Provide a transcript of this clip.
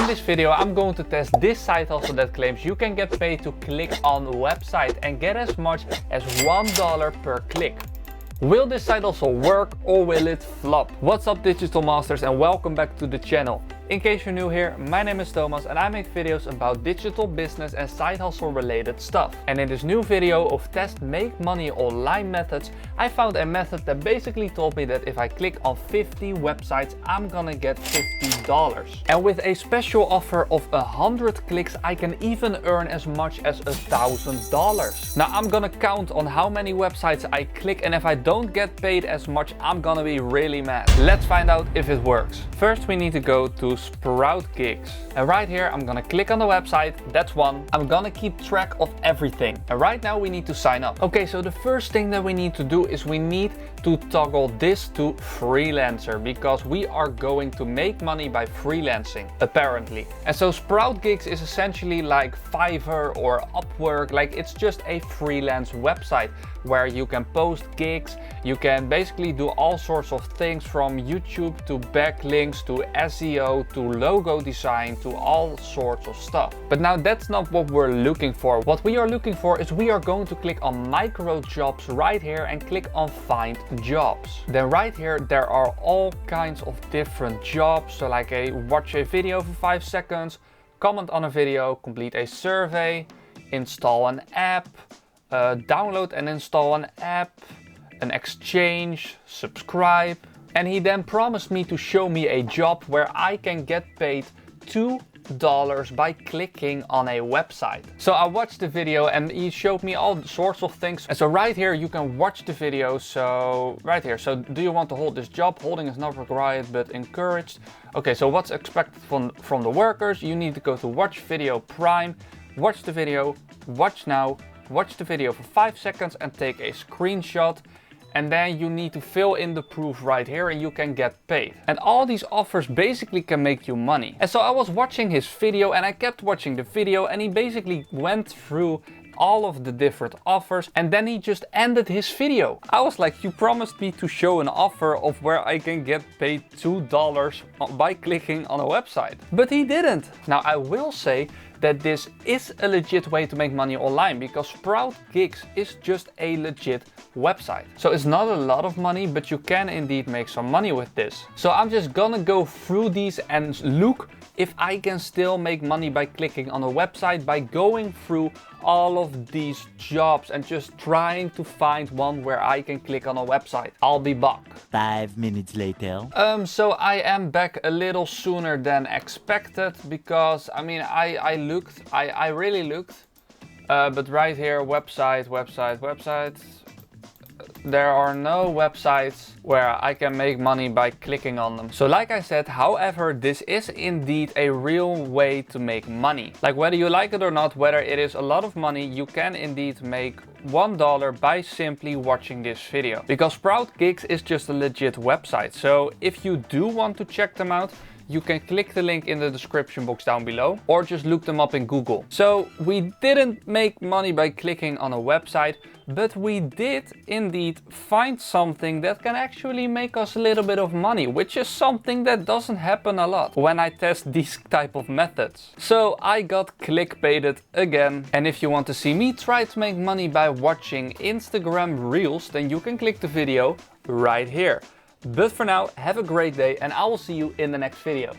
this video I'm going to test this site hustle that claims you can get paid to click on a website and get as much as $1 per click. Will this site hustle work or will it flop? What's up digital masters, and welcome back to the channel. In case you're new here, my name is Thomas and I make videos about digital business and side hustle related stuff. And in this new video of test make money online methods, I found a method that basically told me that if I click on 50 websites, I'm gonna get $50. And with a special offer of 100 clicks, I can even earn as much as $1,000. Now I'm gonna count on how many websites I click, and if I don't get paid as much, I'm gonna be really mad. Let's find out if it works. First we need to go to SproutGigs. And right here I'm gonna click on the website, that's one. I'm gonna keep track of everything. And right now we need to sign up. Okay, so the first thing that we need to do is we need to toggle this to freelancer, because we are going to make money by freelancing, apparently. And so SproutGigs is essentially like Fiverr or Upwork, like it's just a freelance website where you can post gigs, you can basically do all sorts of things from YouTube to backlinks to SEO to logo design to all sorts of stuff. But now that's not what we're looking for. What we are looking for is we are going to click on micro jobs right here and click on find jobs. Then right here there are all kinds of different jobs, so like watch a video for 5 seconds, comment on a video, complete a survey, install an app, download and install an app, an exchange, subscribe. And he then promised me to show me a job where I can get paid $2 by clicking on a website. So I watched the video and he showed me all sorts of things. And so right here you can watch the video. So right here, so do you want to hold this job? Holding is not required but encouraged. Okay, so what's expected from the workers? You need to go to watch video prime, watch the video, watch now, watch the video for 5 seconds and take a screenshot. And then you need to fill in the proof right here and you can get paid. And all these offers basically can make you money. And so I was watching his video and I kept watching the video, and he basically went through all of the different offers and then he just ended his video. I was like, you promised me to show an offer of where I can get paid $2 by clicking on a website. But he didn't. Now I will say that this is a legit way to make money online, because SproutGigs is just a legit website. So it's not a lot of money, but you can indeed make some money with this. So I'm just gonna go through these and look if I can still make money by clicking on a website by going through all of these jobs and just trying to find one where I can click on a website. I'll be back. 5 minutes later. So I am back a little sooner than expected, because I mean I really looked, but right here website, there are no websites where I can make money by clicking on them. So like I said, however, this is indeed a real way to make money. Like whether you like it or not, whether it is a lot of money, you can indeed make $1 by simply watching this video. Because SproutGigs is just a legit website. So if you do want to check them out, you can click the link in the description box down below or just look them up in Google. So we didn't make money by clicking on a website, but we did indeed find something that can actually make us a little bit of money, which is something that doesn't happen a lot when I test these type of methods. So I got clickbaited again. And if you want to see me try to make money by watching Instagram Reels, then you can click the video right here. But for now, have a great day and I will see you in the next video.